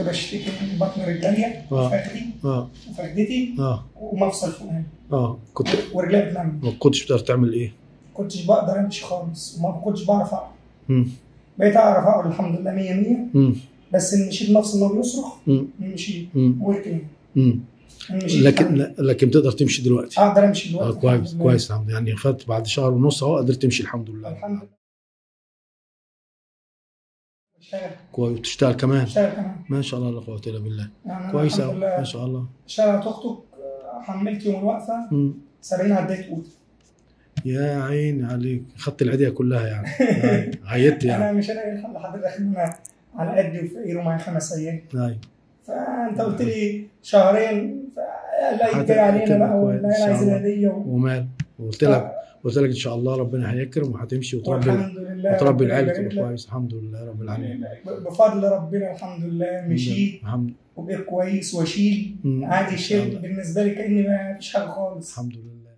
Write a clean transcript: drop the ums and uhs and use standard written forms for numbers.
كنت بشتكي من بطن رجليا وفخدي وفخدتي ومفصل فوقاني. كنت ورجليا بتنمل. ما كنتش بتقدر تعمل ايه؟ ما كنتش بقدر امشي خالص وما كنتش بعرف اقعد. بقيت اعرف اقعد الحمد لله 100 بس ان مشيت نفس ما بيصرخ مشيت وركن. لكن تقدر تمشي دلوقتي؟ اقدر امشي دلوقتي. كويس كويس يعني خدت بعد شهر ونص اهو قدرت تمشي الحمد لله. الحمد لله. كويس. وتشتغل كمان؟ اشتغل كمان. ما شاء الله لا قوه الا بالله. يعني كويس قوي ما شاء الله. اشتغل توك توك حملت يوم الوقفه 70 عديت اوضه. يا عيني عليك خدت العيديه كلها يعني. عيطت يعني. انا مش لاقي الحل لحضرتك ان انا على قدي وفقير ومعايا 5 ايام. ايوه. فانت قلت لي شهرين فلا يجري علينا بقى ولا عايز الهديه ومال. قلت لك ان شاء الله ربنا هيكرم وهتمشي وتربي العيله تبقى كويس. الحمد لله رب العالمين. بفضل ربنا الحمد لله مشيت وبقيت كويس واشيل عادي. شيل بالنسبه لي كاني ما فيش حاجه خالص. الحمد لله.